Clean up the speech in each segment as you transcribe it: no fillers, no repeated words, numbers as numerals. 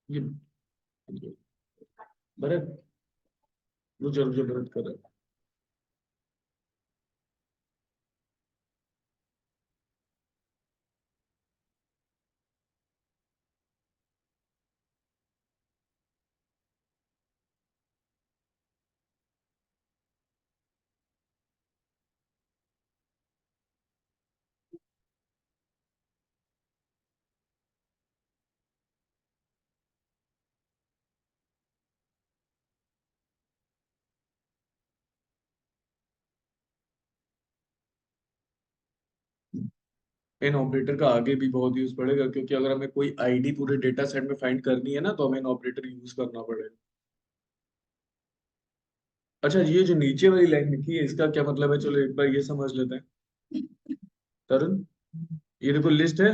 ये भरत, वो जरूर जो भरत कर रहा है। इन ऑपरेटर का आगे भी बहुत यूज पड़ेगा, क्योंकि अगर हमें कोई आईडी पूरे डेटा सेट में फाइंड करनी है ना, तो हमें इन ऑपरेटर यूज करना पड़ेगा। अच्छा, ये जो नीचे वाली लाइन लिखी है इसका क्या मतलब है, चलो एक बार ये समझ लेते हैं। तरुण, ये देखो लिस्ट है।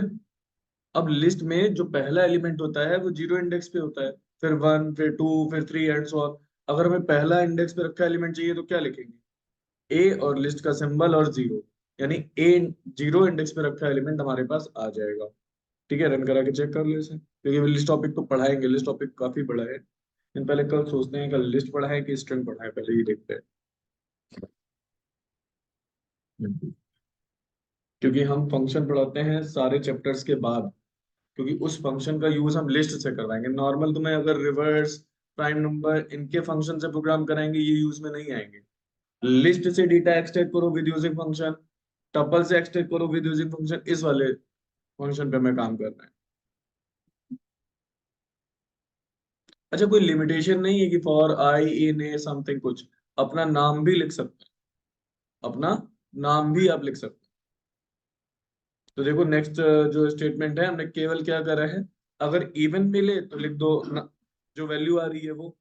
अब लिस्ट में जो पहला एलिमेंट होता है वो जीरो इंडेक्स पे होता है, फिर वन, फिर टू, फिर थ्री एंड सो ऑन। अगर हमें पहला इंडेक्स पे रखा एलिमेंट चाहिए तो क्या लिखेंगे? ए और लिस्ट का सिंबल और जीरो, यानी ए जीरो इंडेक्स पे रखा एलिमेंट हमारे पास आ जाएगा। ठीक है, रन करा के चेक कर लो इसे, क्योंकि लिस्ट टॉपिक तो पढ़ाएंगे, लिस्ट टॉपिक काफी बड़ा है। लेकिन पहले कल सोचते हैं, कल लिस्ट पढ़ाएं कि स्ट्रिंग पढ़ाएं, पहले ये देखते हैं। क्योंकि हम फंक्शन पढ़ाते हैं सारे चैप्टर्स के बाद, क्योंकि उस फंक्शन का यूज हम लिस्ट से करवाएंगे। नॉर्मल तुम्हें अगर रिवर्स, प्राइम नंबर, इनके फंक्शन से प्रोग्राम कराएंगे, ये यूज में नहीं आएंगे। लिस्ट से डेटा एक्सट्रैक्ट करो विद यूजिंग फंक्शन, टपल से एक्सट्रैक्ट करो विद यूजिंग फंक्शन, इस वाले फंक्शन पे हमें काम करना है। अच्छा, कोई लिमिटेशन नहीं है कि for I in A something कुछ, अपना नाम भी लिख सकते हैं, अपना नाम भी आप लिख सकते हैं। तो देखो नेक्स्ट जो स्टेटमेंट है, हमने केवल क्या करा है, अगर इवन मिले तो लिख दो जो वैल्यू आ रही है वो।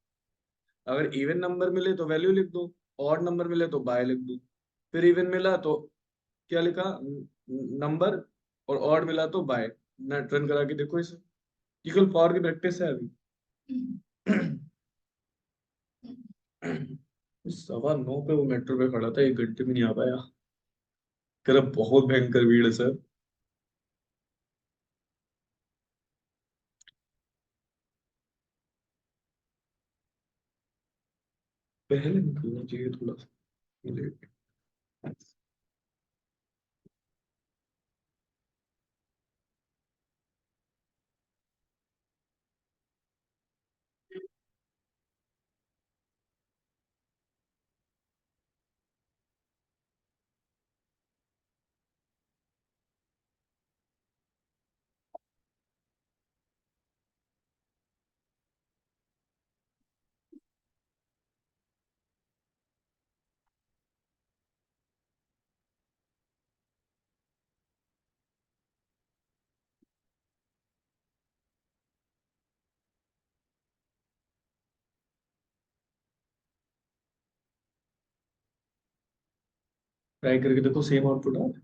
अगर इवन नंबर मिले तो वैल्यू लिख दो, ऑड नंबर मिले तो बाय लिख दो। फिर इवन मिला तो क्या लिखा, नंबर, और ऑड मिला तो बाय। नेट रन करा के देखो इसे, ये केवल फॉर की प्रैक्टिस है अभी। 9:15 पे वो मेट्रो पे खड़ा था, 1 घंटे में नहीं आ पाया। कह रहा बहुत भयंकर भीड़ है सर। पहले निकलना चाहिए थोड़ा सा लेट। ट्राई करके देखो, सेम आउटपुट आ रहा है।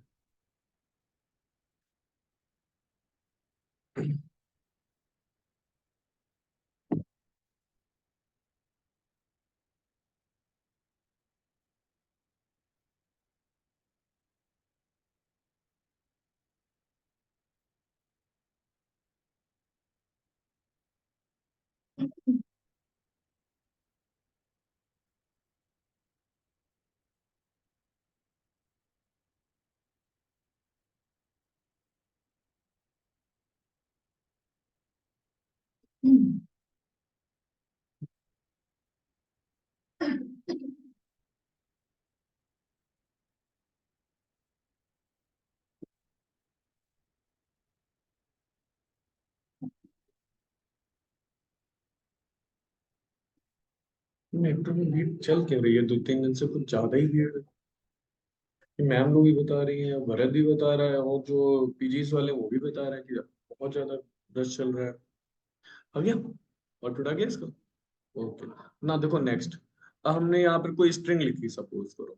मेट्रो में भीड़ चल क्यों रही है, 2-3 दिन से कुछ ज्यादा ही भीड़ है। मैम लोग भी बता रही हैं, भरत भी बता रहा है, और जो पीजीज वाले हैं, वो भी बता रहे हैं कि बहुत ज्यादा रश चल रहा है। आ गया और टूटा गया इसका। ओके, ना देखो नेक्स्ट, हमने यहाँ पर कोई स्ट्रिंग लिखी सपोज करो।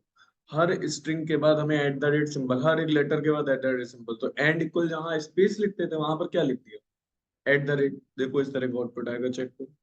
हर स्ट्रिंग के बाद हमें एट द रेट सिंबल, हर एक लेटर के बाद एट द रेट सिंबल, तो एंड इक्वल जहाँ स्पेस लिखते थे वहां पर क्या लिख दिया, एट द रेट। देखो इस तरह का आउटपुट आएगा, चेक करो।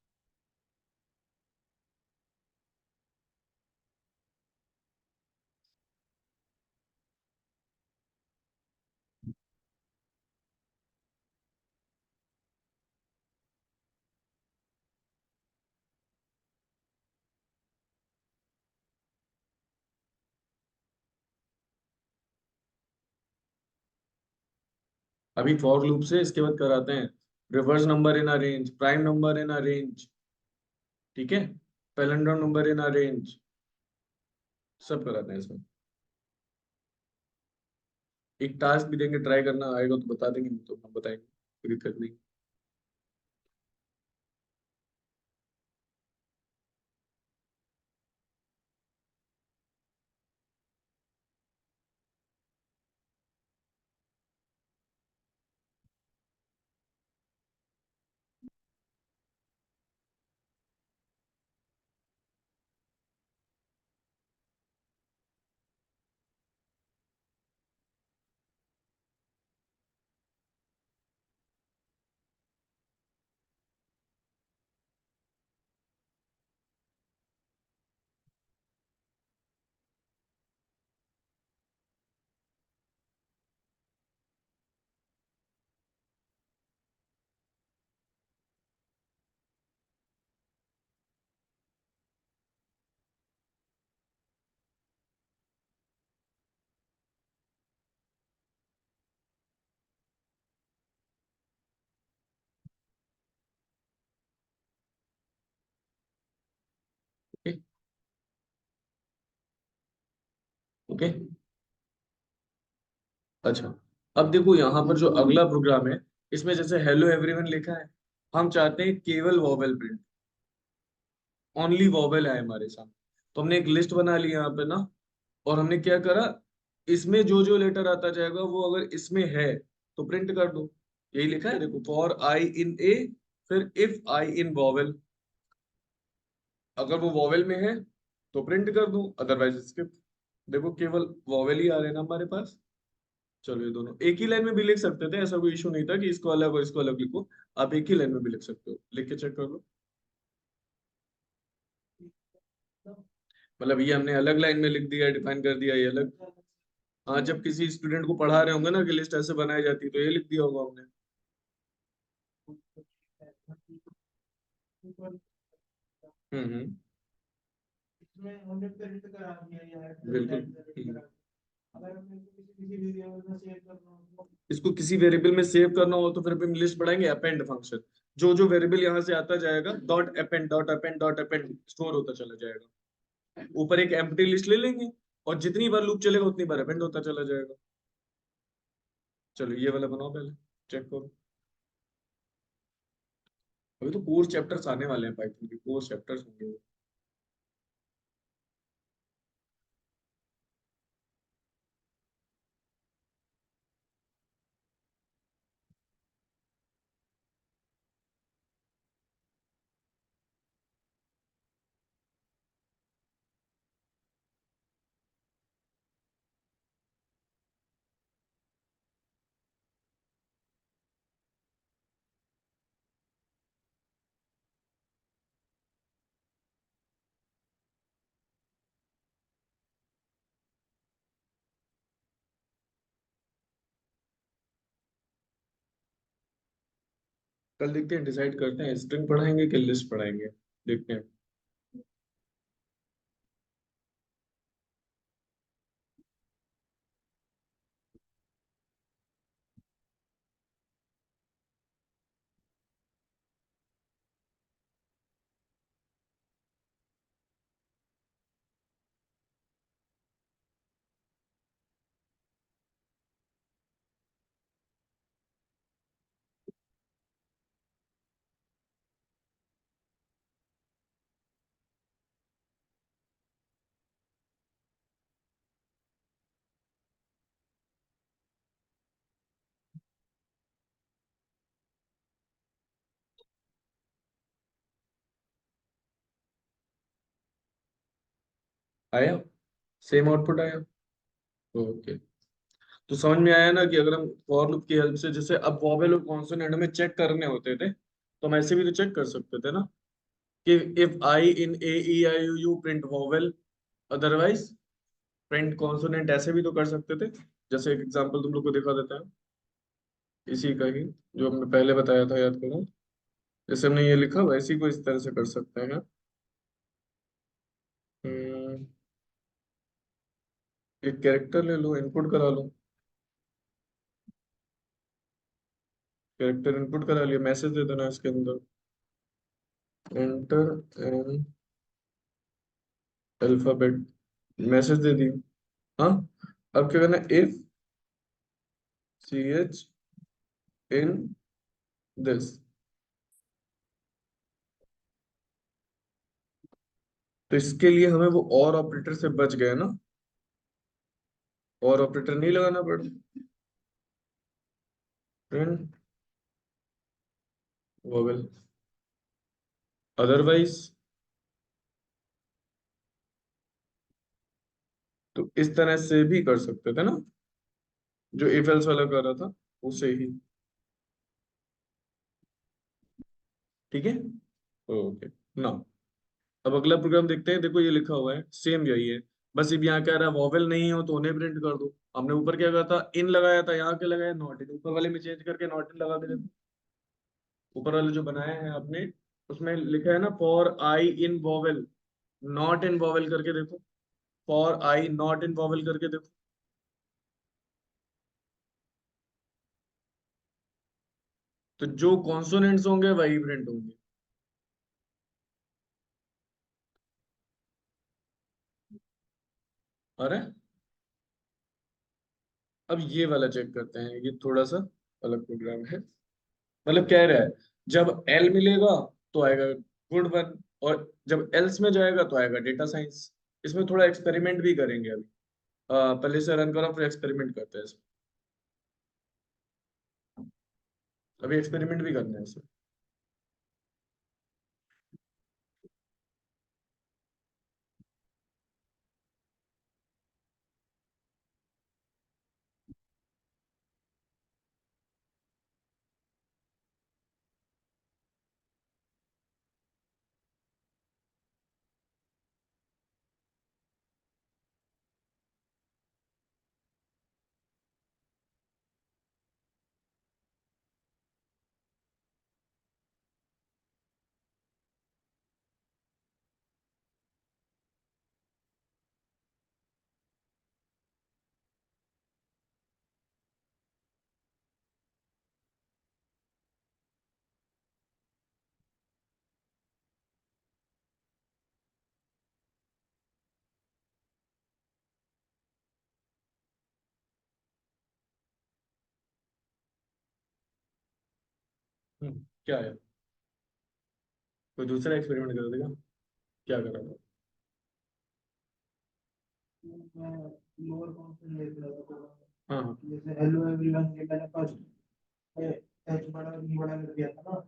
अभी फॉर लूप से इसके बाद कराते हैं reverse number in a range, prime number in a range, ठीक है, palindrome number in a range, सब कराते हैं इसमें। एक टास्क भी देंगे, ट्राई करना, आएगा तो बता देंगे, नहीं तो हम बताएंगे, कोई दिक्कत नहीं। ओके। ओके। अच्छा, अब देखो यहाँ पर जो अगला प्रोग्राम है, इसमें जैसे हेलो एवरीवन लिखा है, हम चाहते हैं केवल वॉवेल प्रिंट, ओनली वॉवेल है हमारे सामने। तो हमने एक लिस्ट बना ली यहाँ पे ना, और हमने क्या करा, इसमें जो जो लेटर आता जाएगा वो अगर इसमें है तो प्रिंट कर दो। यही लिखा है देखो, फॉर आई इन ए, फिर इफ आई इन वॉवेल, अगर वो वॉवेल में है तो प्रिंट कर दूं, अदरवाइज स्किप। देखो केवल वॉवेल ही आ रहे हैं ना हमारे पास। चलो ये दोनों एक ही लाइन में भी लिख सकते थे, ऐसा कोई इशू नहीं था कि इसको अलग और इसको अलग लिखो। आप एक ही लाइन में भी लिख सकते हो, लिख के चेक कर लो। मतलब ये हमने अलग लाइन में लिख दिया, डिफाइन कर दिया ये अलग। हाँ, जब किसी स्टूडेंट को पढ़ा रहे होंगे ना कि लिस्ट ऐसे बनाई जाती है, तो ये लिख दिया होगा हमने। हम्म। बिल्कुल। इसको किसी वेरिएबल में सेव करना हो तो फिर भी हम लिस्ट बढ़ाएंगे, अपेंड फंक्शन, जो जो वेरिएबल यहाँ से आता जाएगा, dot append dot append dot append store होता चला जाएगा। ऊपर एक एम्प्टी लिस्ट ले लेंगे, और जितनी बार लूप चलेगा उतनी बार अपेंड होता चला जाएगा। चलो ये वाला बनाओ पहले, चेक करो। अभी तो कोर चैप्टर्स आने वाले हैं, पाइथन के कोर चैप्टर्स होंगे। कल देखते हैं, डिसाइड करते हैं स्ट्रिंग पढ़ाएंगे कि लिस्ट पढ़ाएंगे, देखते हैं। आया, सेम आउटपुट आया। ओके। तो समझ में आया ना कि अगर हम फॉर लूप की हेल्प से, जैसे अब वॉवेल और कॉन्सोनेंट में चेक करने होते थे, तो हम ऐसे भी तो चेक कर सकते थे ना, कि if I in A E I you you print vowel, otherwise print consonant, ऐसे भी तो कर सकते थे। जैसे एक एग्जांपल तुम लोग को दिखा देता है, इसी का ही, जो हमने पहले बताया था, याद करो। जैसे हमने ये लिखा, वैसे ही को इस तरह से कर सकते हैं। हम्म, एक कैरेक्टर ले लो, इनपुट करा लो। कैरेक्टर इनपुट करा लिया, मैसेज दे देना इसके अंदर, एंटर एन अल्फाबेट, मैसेज दे दी। हाँ, अब क्या करना, if C H in this, तो इसके लिए हमें वो और ऑपरेटर से बच गए ना, और ऑपरेटर नहीं लगाना पड़ा, प्रिंट वोवेल, अदरवाइज तो इस तरह से भी कर सकते थे ना, जो इफ एल्स वाला कर रहा था उसे ही। ठीक है, ओके ना। अब अगला प्रोग्राम देखते हैं, देखो ये लिखा हुआ है सेम यही है, बस अब यहाँ क्या रहा है, वॉवेल नहीं हो तो उन्हें प्रिंट कर दो। हमने ऊपर क्या कहा था, इन लगाया था, यहाँ क्या लगाया, नॉट इन, ऊपर वाले में चेंज करके नॉट इन लगा के देखो। ऊपर वाले जो बनाए हैं आपने, उसमें लिखा है ना for I in vowel, not in vowel करके देखो, for I not in vowel करके देखो। तो जो कॉन्सोनेंट्स होंगे वही प्रिंट होंगे। अरे, अब ये वाला चेक करते हैं, ये थोड़ा सा अलग प्रोग्राम है। मतलब कह रहा है जब एल मिलेगा तो आएगा गुड वन, और जब एल्स में जाएगा तो आएगा डेटा साइंस। इसमें थोड़ा एक्सपेरिमेंट भी करेंगे अभी। पहले से रन करो फिर एक्सपेरिमेंट करते हैं इसमें। अभी एक्सपेरिमेंट भी करना है इसमें। क्या है, कोई दूसरा एक्सपेरिमेंट कर देगा, क्या कर रहा था। मैं लोअर काउंट देख रहा था। हाँ हाँ। जैसे हेलो एवरीवन के मैंने फर्स्ट एच बड़ा ई बड़ा कर दिया था ना,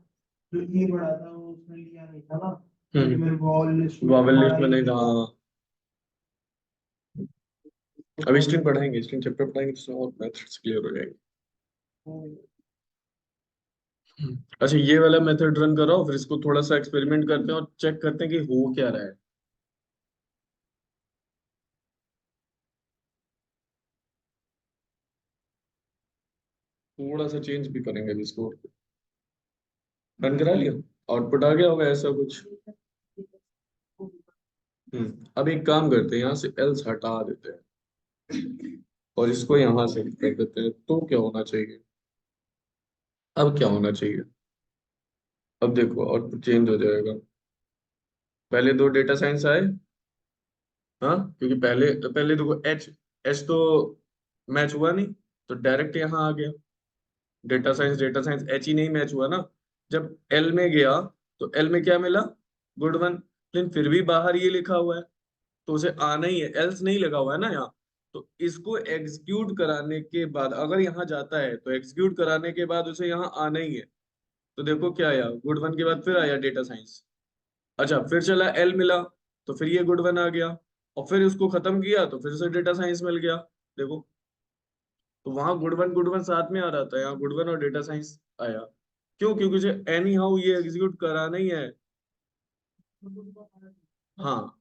जो ई बड़ा था वो उसने लिया नहीं था ना, क्योंकि मेरे को ऑल लिस्ट में वावेल बड़ा लिस्ट में ही नहीं था, नहीं था। हाँ। तो अभी स्ट्रिंग प्रॉब्लम पढ़ाएंगे, स्ट्रिंग चैप्टर पढ़ाएंगे तो और मेथड्स क्लियर हो जाएंगे। अच्छा, ये वाला मेथड रन कराओ, फिर इसको थोड़ा सा एक्सपेरिमेंट करते हैं और चेक करते हैं कि हो क्या रहा है। थोड़ा सा चेंज भी करेंगे इसको। रन करा लिया, आउटपुट आ गया होगा ऐसा कुछ। अब एक काम करते हैं, यहाँ से एल्स हटा देते हैं और इसको यहाँ से कर देते हैं, तो क्या होना चाहिए, अब क्या होना चाहिए। अब देखो आउटपुट चेंज हो जाएगा। पहले दो डेटा साइंस आए, हाँ, क्योंकि पहले पहले देखो एच, एच तो मैच हुआ नहीं, तो डायरेक्ट यहाँ आ गया। डेटा साइंस एच ही नहीं मैच हुआ ना। जब एल में गया तो एल में क्या मिला, गुड वन, लेकिन फिर भी बाहर ये लिखा हुआ है, तो उसे आना ही है, एल्स नहीं लगा हुआ है ना यहाँ। तो इसको एग्जीक्यूट कराने के बाद अगर यहाँ जाता है तो एग्जीक्यूट कराने के बाद उसे यहाँ आना ही है। तो देखो क्या आया, गुड वन के बाद फिर आया डेटा साइंस। अच्छा, फिर चला एल मिला, तो फिर ये गुड वन आ गया, और फिर उसको खत्म किया तो फिर से डेटा साइंस मिल गया। देखो, तो वहां गुड वन साथ में आ रहा था, यहाँ गुड वन और डेटा साइंस आया। क्यों, क्योंकि उसे एनी हाउ ये एग्जीक्यूट कराना ही है। हाँ,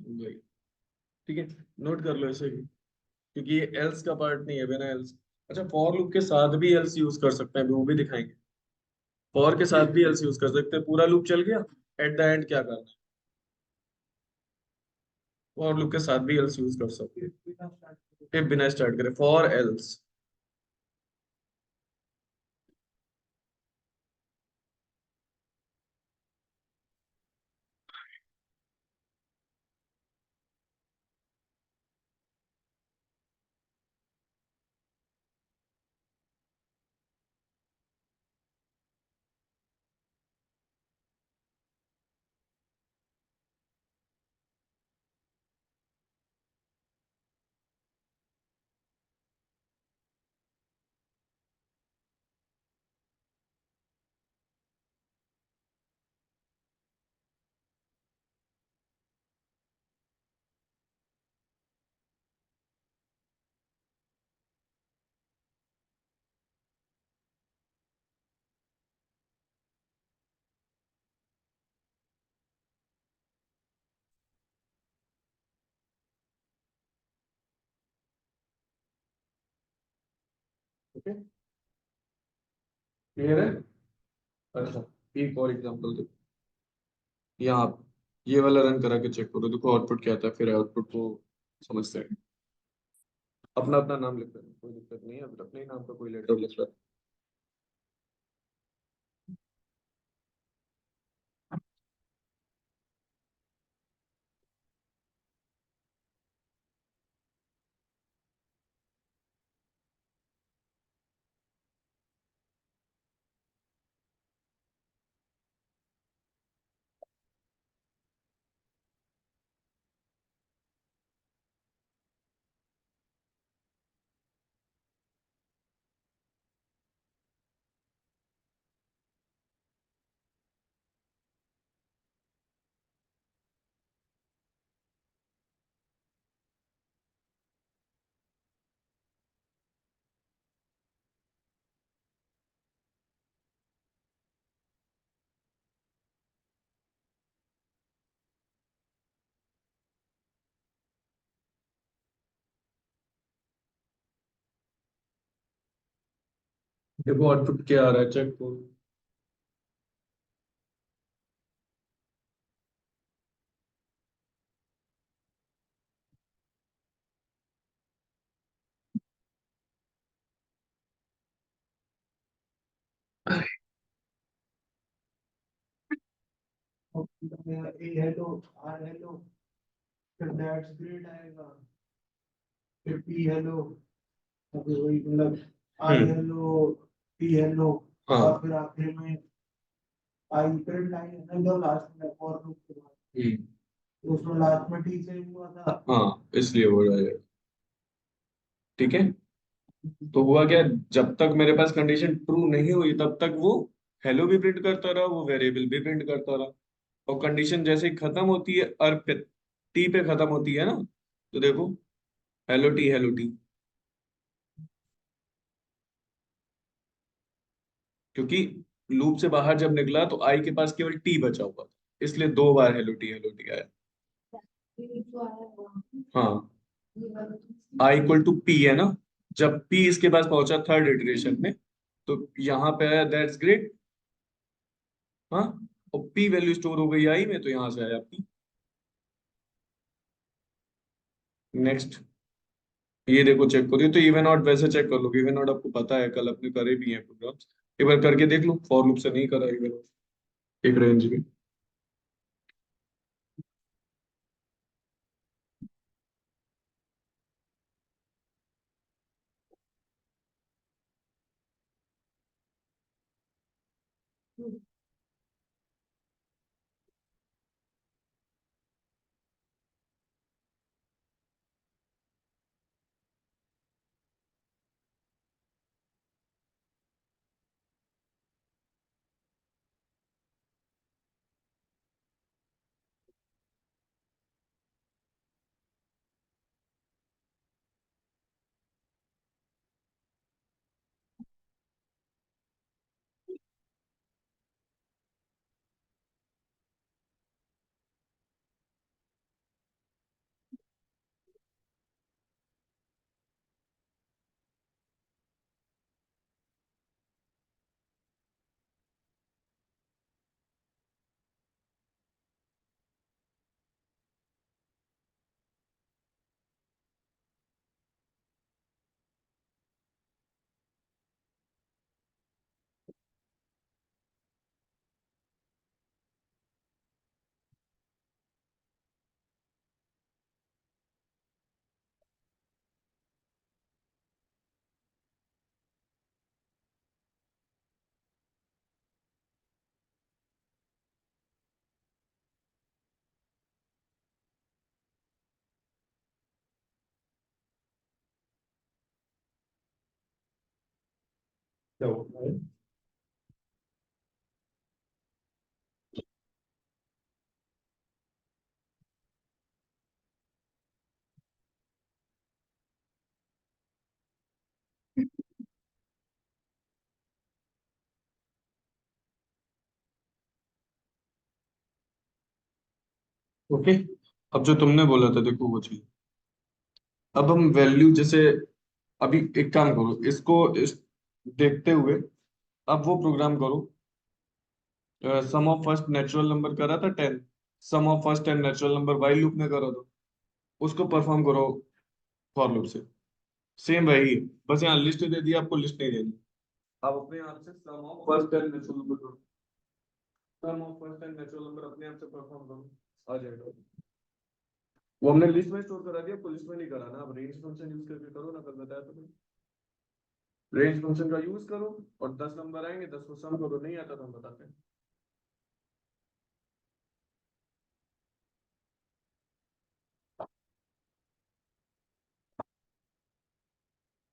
वही। ठीक है, नोट कर लो इसे भी, क्योंकि ये एल्स का पार्ट नहीं है, बिना एल्स। अच्छा, फॉर लूप के साथ भी एल्स यूज कर सकते हैं, अभी वो भी दिखाएंगे। फॉर के साथ भी एल्स यूज कर सकते हैं, पूरा लूप चल गया, एट द एंड क्या करना है, फॉर लूप के साथ भी एल्स यूज कर सकते हैं। फिर बिना स्टार्ट करे फॉर एल्स, क्लियर है? अच्छा, एक और एग्जांपल देखो यहाँ पे, ये वाला रन करा के चेक करो, देखो आउटपुट क्या आता है, फिर आउटपुट को समझते हैं। अपना अपना नाम लिख लेना, कोई दिक्कत नहीं है, अगर अपने ही नाम का कोई लेटर लिख रहा है। देखो आउटपुट क्या आ रहा है, चेक करो। ए हेलो, आर हेलो, फिर दैट्स ग्रेट आएगा, फिर पी हेलो, अभी वही मतलब आई हम्म। हेलो, पी हेलो, और हाँ। फिर आखिर में आई प्रिंट आई हेलो लास्ट में और लूप के बाद। हम्म। तो उसमें लास्ट में टी से हुआ था। हाँ, इसलिए हो रहा है। ठीक है, तो हुआ क्या, जब तक मेरे पास कंडीशन ट्रू नहीं हुई तब तक वो हेलो भी प्रिंट करता रहा, वो वेरिएबल भी प्रिंट करता रहा। और कंडीशन जैसे ही खत्म होती है, और पे टी पे खत्म होती है ना, तो देखो हेलो टी हेलो टी, क्योंकि लूप से बाहर जब निकला तो आई के पास केवल टी बचा हुआ था, इसलिए दो बार हेलो टी आया। हाँ, आई इक्वल टू पी है ना, जब पी इसके पास पहुंचा थर्ड इटरेशन में, तो यहाँ पे आया दैट्स ग्रेट। हाँ, और पी वैल्यू स्टोर हो गई आई में, तो यहाँ से आया पी। नेक्स्ट, ये देखो चेक करो, ये तो इवन आउट वैसे चेक कर लो, इवन आउट आपको पता है, कल अपने करे भी हैं प्रोग्राम्स, एक बार करके देख लो, फॉर लूप से नहीं करा इवन एक रेंज में। क्या होता है? ओके, अब जो तुमने बोला था देखो वो चीज, अब हम वैल्यू जैसे, अभी एक काम करो इसको, देखते हुए अब वो प्रोग्राम करो। Sum of first natural number करा था 10, sum of first 10 natural number while loop में करा था, उसको परफॉर्म करो फॉर लूप से। सेम वही है, बस यहाँ लिस्ट दे दी, आपको लिस्ट नहीं देनी। आप अपने आप से सम ऑफ फर्स्ट 10 नेचुरल नंबर करो, sum of first 10 natural number अपने आप से परफॉर्म करो, आ जाएगा। वो हमने लिस्ट में स्टोर करा दिया, आपको लिस्ट में नहीं कराना, आप रेंज फंक्शन यूज करके करो ना, कल बताया तो। रेंज फंक्शन का यूज करो और 10 नंबर आएंगे, 10 को सम करो, नहीं आता तो हम बताते हैं।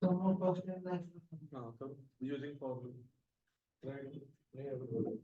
तो हम फर्स्ट एंड नेचुरल। हाँ, तो यूजिंग फॉर लूप, राइट, नहीं अगर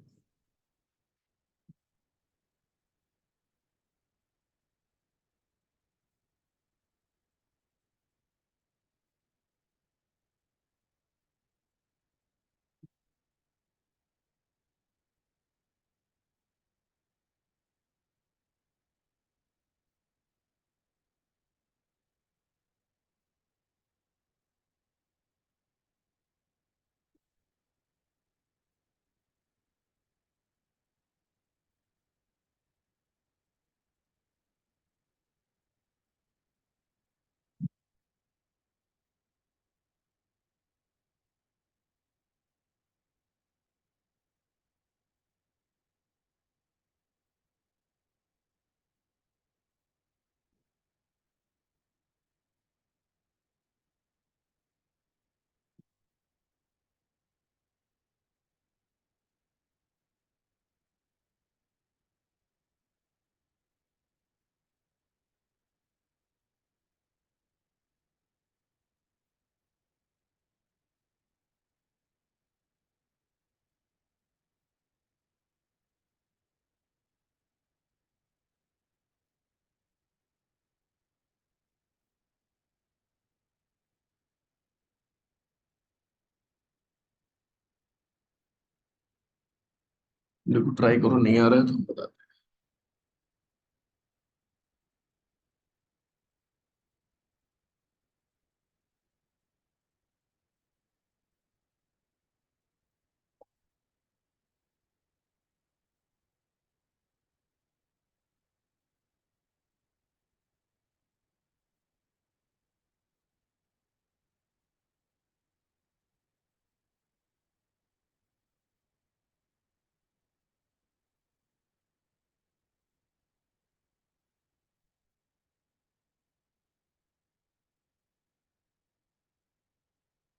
देखो ट्राई करो, नहीं आ रहा है तो हम बताते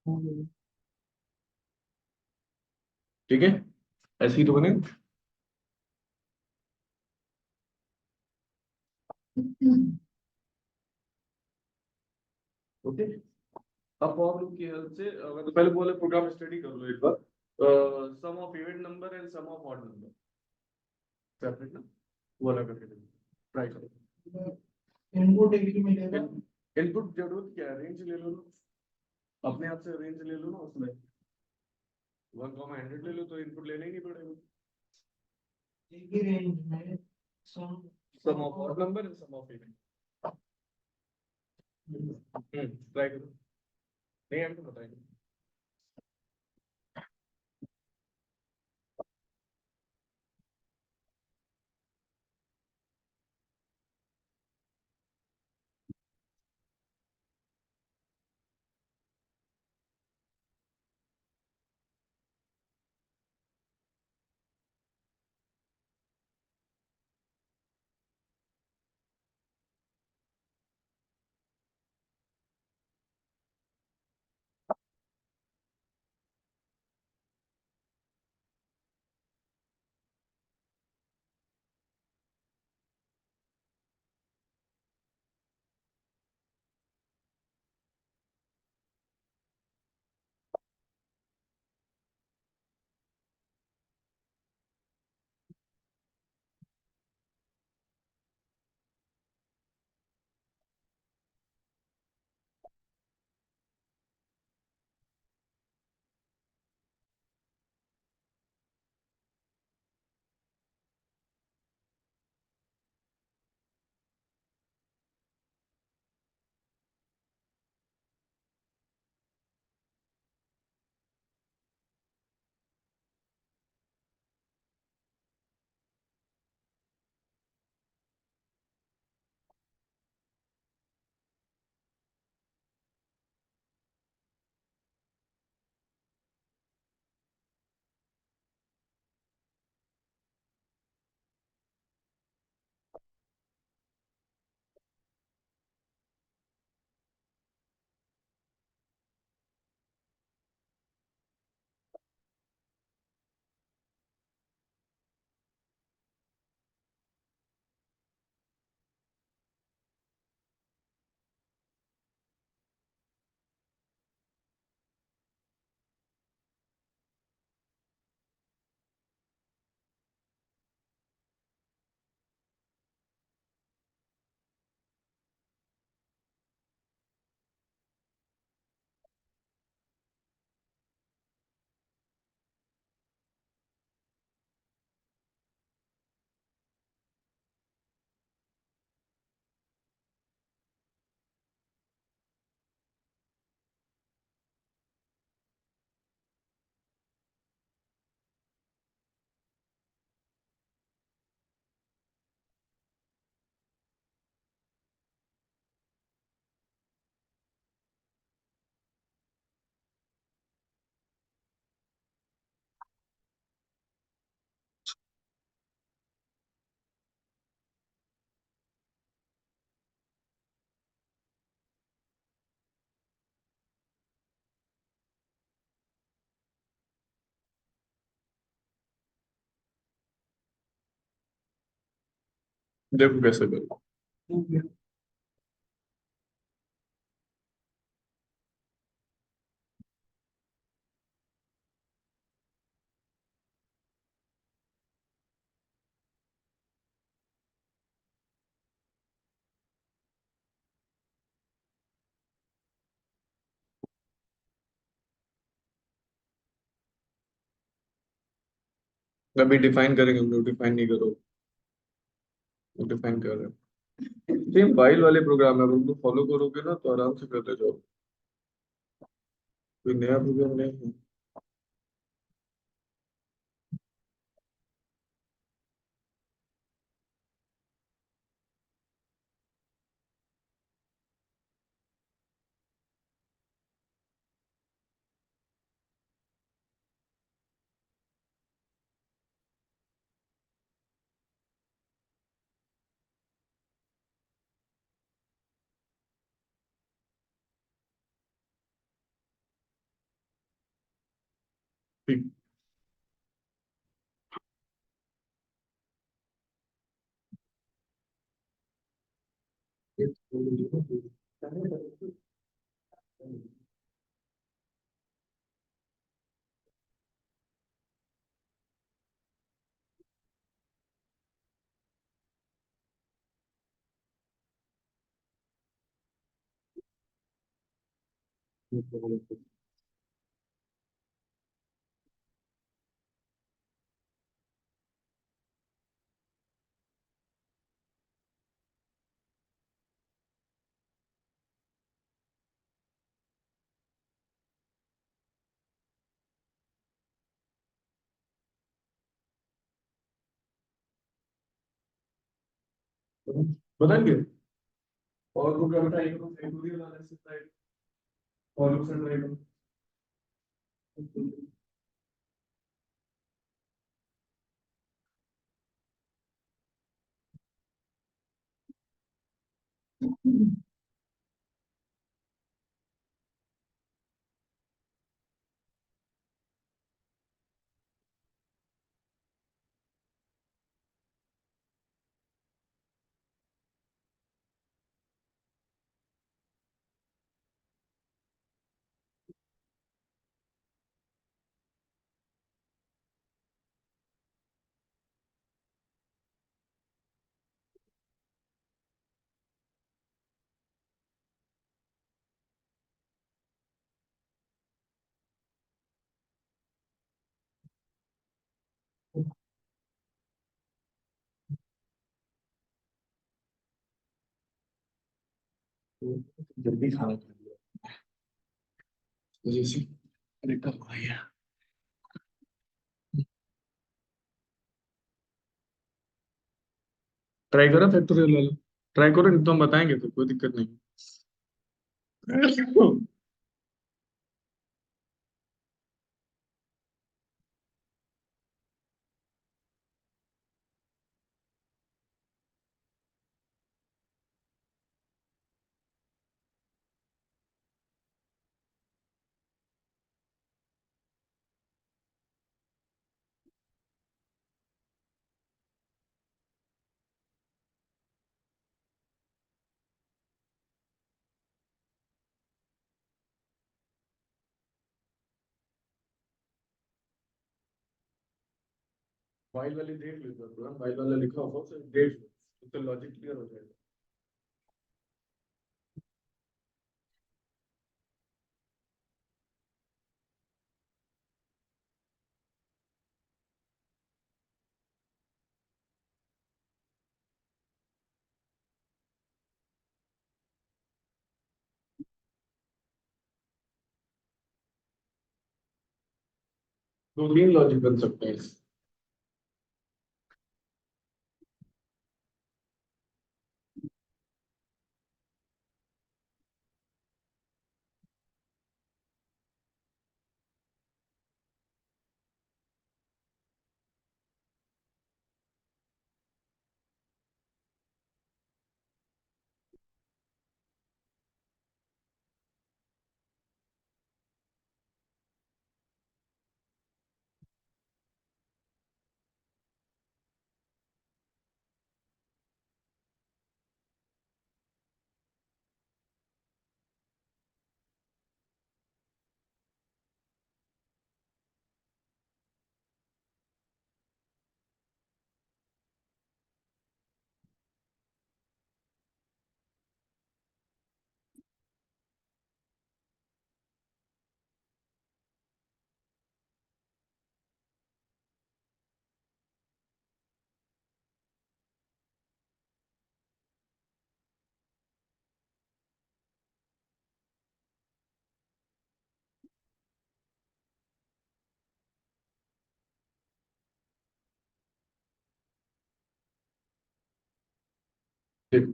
हम्म। ठीक है, ऐसे ही तो बने। ओके, अब फॉर लूप की हेल्प से तो पहले बोले प्रोग्राम स्टडी कर लो एक बार। Sum of even number and sum of odd number separate ना, वो अलग करके ट्राई करो। इनपुट एक ही मिलेगा। इनपुट जरूरत क्या है, रेंज ले लो ना, अपने आप से रेंज ले लो ना, उसमें 1,100 ले लो तो इनपुट लेना ही नहीं पड़ेगा। एक ही रेंज में sum sum of odd number and sum of even, try करो, नहीं आए तो बताएंगे। देखो कैसे करो। अभी डिफाइन करेंगे हम लोग, डिफाइन नहीं करो, डिफाइन कर रहे हैं। सेम फाइल वाले प्रोग्राम है, उनको फॉलो करोगे ना तो आराम से करते जाओ। कोई नया प्रोग्राम नहीं है। ठीक। बताएंगे। और वो क्या बताइए, factorial analysis type, solution type. जल्दी खाना चाहिए जैसे। अरे कब भैया, ट्राई करो फैक्टोरियल वाला। ट्राई करो, नहीं तो हम बताएंगे, तो कोई दिक्कत नहीं। फाइल वाली देख लो, प्रोग्राम फाइल वाला लिखा होगा उसे देख लो, तो लॉजिक क्लियर हो जाएगा। 2-3 लॉजिक बन सकते हैं। देख,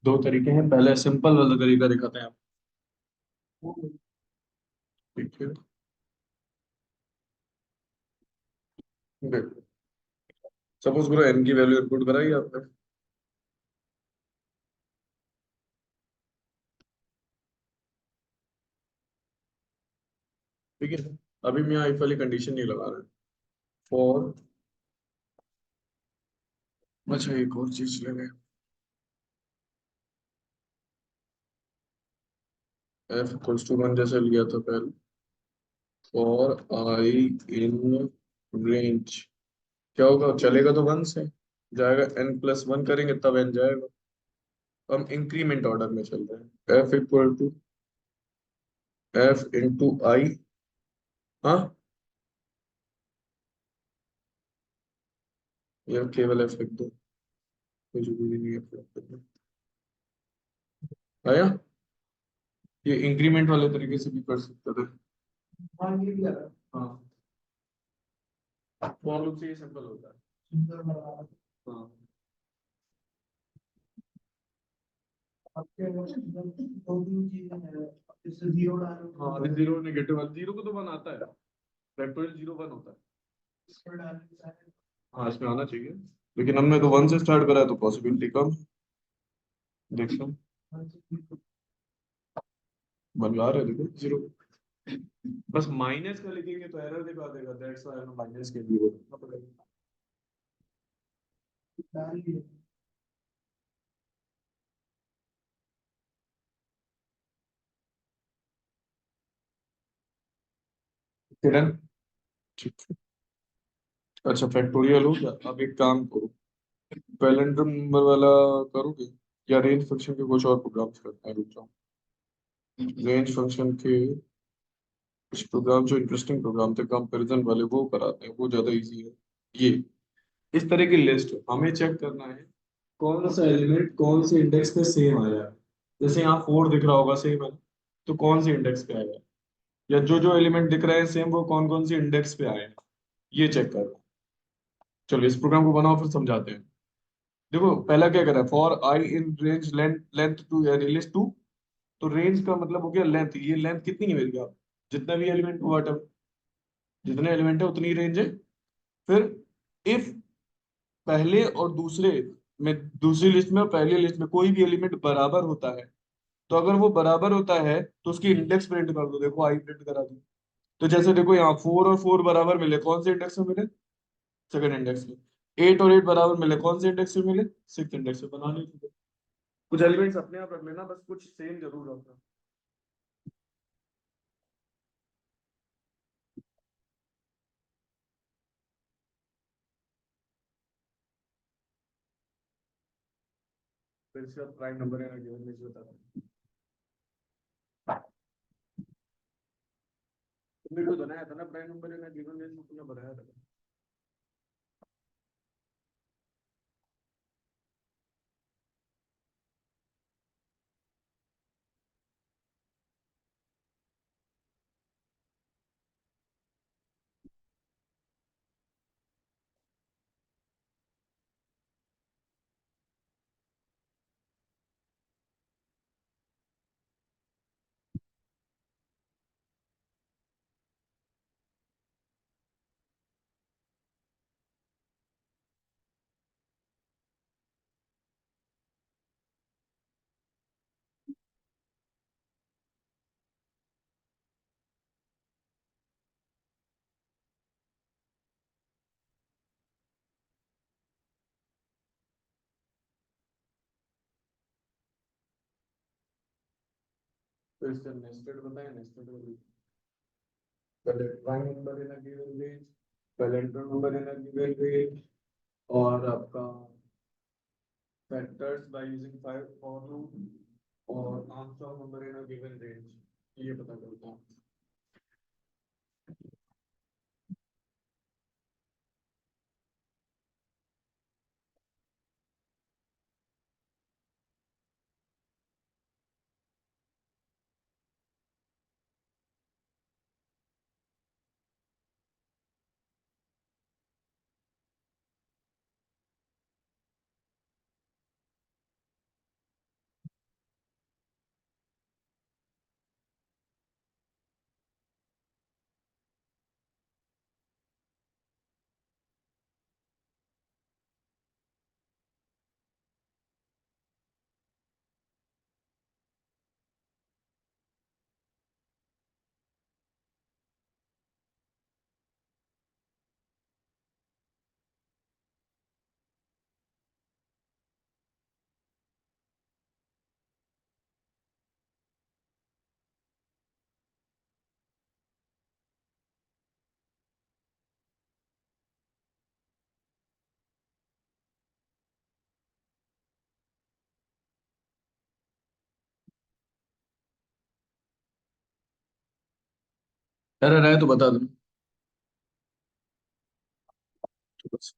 दो तरीके हैं, पहले सिंपल वाला तरीका दिखाते हैं आपको। ठीक है, देखो, सपोज करो n की वैल्यू इनपुट कराई आपने। ठीक है, अभी मैं इफ वाली कंडीशन नहीं लगा रहा। फॉर, अच्छा एक और चीज लगे, f इक्वल्स टू 1 जैसे लिया था पहले। फॉर आई इन रेंज, क्या होगा, चलेगा तो 1 से जाएगा, n+1 करेंगे तब n जाएगा। हम इंक्रीमेंट ऑर्डर में चल रहे हैं, f equal to f into I. हाँ, ये केवल f लिख दो, कोई जरूरी नहीं है f लिख दो। आया, ये इंक्रीमेंट वाले तरीके से भी कर सकते थे। हाँ ये भी आ रहा है। हाँ, फॉर लूप से ये सिंपल होता है। सुंदर बना रहा है। हाँ आपके दो तीन चीजें हैं, जैसे जीरो डालो हाँ, अभी जीरो नेगेटिव वाला, जीरो को तो 1 आता है, फैक्टोरियल 0 1 होता है। इस पर डालने से हाँ, इसमें आना चाहिए, लेकिन हमने तो 1 से स्टार्ट करा है तो पॉसिबिलिटी कम है। देखो, बनवा रहे देखो जीरो, बस माइनस का लिखेंगे तो एरर दिखा देगा, दैट्स व्हाई हमें माइनस के लिए लिखना पड़ेगा। डालिए। किरण, ठीक है। अच्छा फैक्टोरियल हो गया, अब एक काम करो, कैलेंडर नंबर वाला करोगे या रेंज फंक्शन के कुछ और प्रोग्राम्स करते हैं, रुक जाओ। रेंज फंक्शन के कुछ प्रोग्राम जो इंटरेस्टिंग प्रोग्राम थे कंपैरिजन वाले, वो कराते हैं, वो ज्यादा इजी है। ये इस तरह की लिस्ट हमें चेक करना है, कौन सा एलिमेंट कौन से इंडेक्स पे सेम आया है। जैसे यहाँ 4 दिख रहा होगा सेम है, तो कौन से इंडेक्स पे आया है, या जो जो एलिमेंट दिख रहे हैं सेम, वो कौन कौन से इंडेक्स पे आए हैं, ये चेक करना है। चलो इस प्रोग्राम को बनाओ फिर समझाते हैं। देखो पहला क्या करा है, for I in range length length two या लिस्ट टू। तो रेंज का मतलब हो गया लेंथ, ये लेंथ कितनी है मेरी, आप जितना भी एलिमेंट वट, जितने एलिमेंट है उतनी रेंज है। फिर इफ पहले और दूसरे में, दूसरी लिस्ट में और पहली लिस्ट में कोई भी एलिमेंट बराबर होता है, तो अगर वो बराबर होता है तो उसकी इंडेक्स प्रिंट कर दो, देखो आई प्रिंट करा दी। तो जैसे देखो यहाँ 4 और 4 बराबर मिले, कौन से इंडेक्स में मिले, सेकंड इंडेक्स में। 8 और 8 बराबर मिले, कौन से इंडेक्स में मिले, सिक्स इंडेक्स में। बना लीजिए, कुछ एलिमेंट्स अपने आप रख लेना, बस कुछ सेम जरूर रखना। फिर इसके बाद प्राइम नंबर है गिवन लिस्ट बता दो। तुमने तो बनाया था ना प्राइम नंबर है गिवन लिस्ट, तुमने बनाया था। तो इसका नेस्टेड बताए, नेस्टेड पहले prime number in a given range, calendar number in a given range, और आपका factors by using 5 for loop, और Armstrong number in a given range, ये पता करता हूँ। एरर आए तो बता देना। तो बस।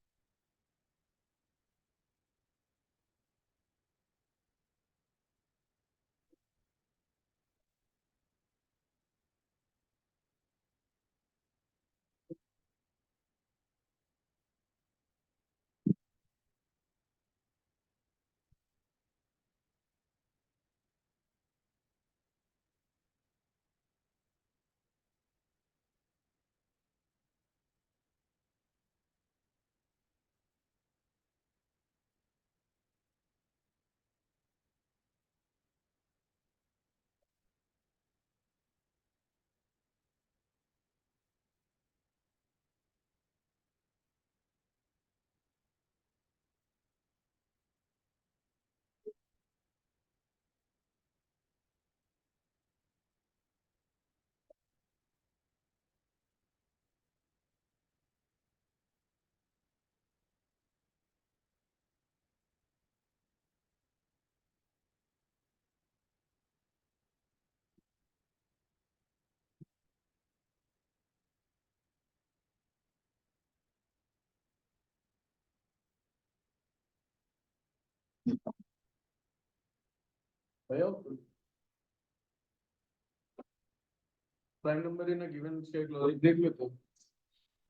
Prime number in given state logic देख लेते हैं,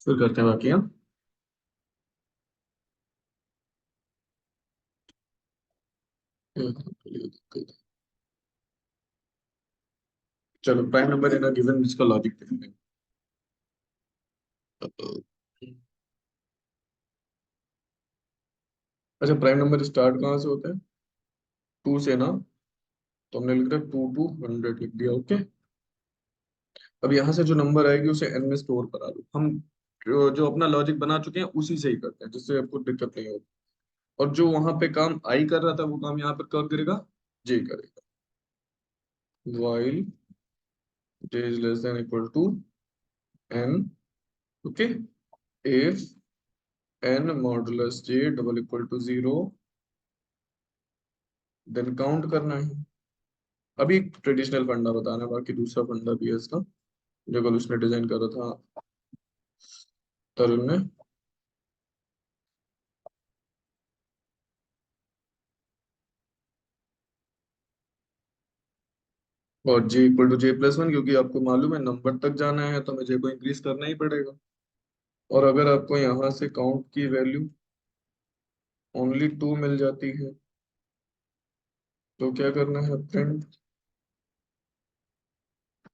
फिर करते हैं बाकी। हाँ, चलो प्राइम नंबर इन गिवन इसका लॉजिक देखते हैं। अच्छा, प्राइम नंबर स्टार्ट कहाँ से होता है? टू से ना। तो हमने लिख दिया 2 to 100 लिख दिया। ओके। अब यहाँ से जो नंबर आएगी उसे एन में स्टोर करा लो। हम जो अपना लॉजिक बना चुके हैं उसी से ही करते हैं, जिससे आपको दिक्कत नहीं होगी। और जो वहां पे काम आई कर रहा था वो काम यहाँ पर कौन करेगा? जे करेगा। While J is less than equal to N. Okay. If N modulus J double equal to 0, then count करना है। अभी ट्रेडिशनल फंडा बताना है, बाकी दूसरा फंडा भी है इसका, जो कल उसने डिजाइन करा था तरुण ने। और जे इक्वल टू जे+1, क्योंकि आपको मालूम है नंबर तक जाना है तो हमें जे को इंक्रीज करना ही पड़ेगा। और अगर आपको यहाँ से काउंट की वैल्यू ओनली 2 मिल जाती है तो क्या करना है? Print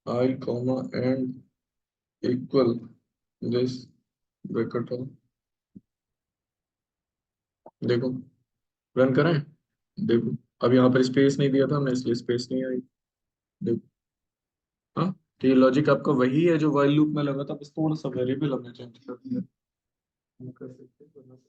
I comma end equal this bracket है। देखो, रन करें। देखो, अब यहाँ पर स्पेस नहीं दिया था हमने, इसलिए स्पेस नहीं आई। देखो। हाँ, तो ये लॉजिक आपका वही है जो वाइल लूप में लगा था, बस थोड़ा सा वेरिएबल हमने चेंज कर दिया। हम कर सकते हैं, करना सकते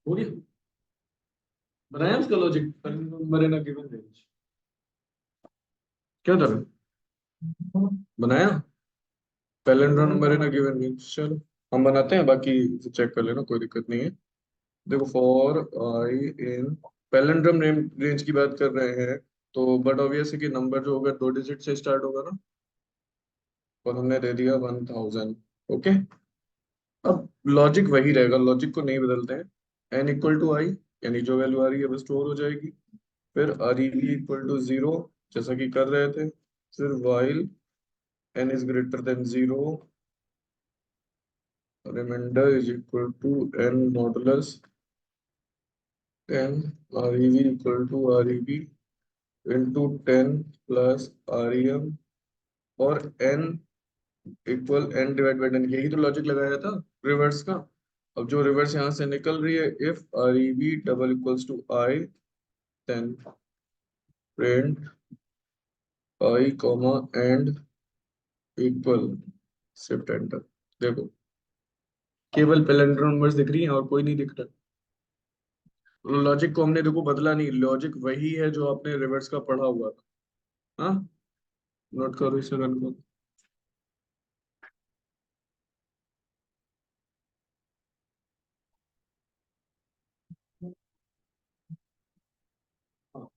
हो गया। बनाया उसका logic, number in a given range. क्या था? बनाया palindrome number in a given range. चलो हम बनाते हैं, बाकी चेक कर लेना, कोई दिक्कत नहीं है। देखो for I in palindrome range की बात कर रहे हैं, तो बट ऑब्वियस है कि नंबर जो होगा 2 डिजिट से स्टार्ट होगा ना, और हमने दे दिया 1000। ओके, अब लॉजिक वही रहेगा, लॉजिक को नहीं बदलते हैं। एन इक्वल टू आई, यानी जो वैल्यू आ रही है वो स्टोर हो जाएगी। फिर R E B equal to zero, जैसा कि कर रहे थे। फिर while N is greater than zero, reminder is equal to N modulus ten, R E B equal to R E B into 10 plus R E M, और N equal N divide by ten. यही तो logic लगाया था reverse का। अब जो reverse यहाँ से निकल रही है, if R E B double equals to I, then print I comma end equal, shift enter. देखो केवल पैलेंड्रोम नंबर्स दिख रही हैं और कोई नहीं दिख रहा। लॉजिक को हमने देखो बदला नहीं, लॉजिक वही है जो आपने रिवर्स का पढ़ा हुआ था। हाँ, नोट करो इसे, रन करो। हाँ,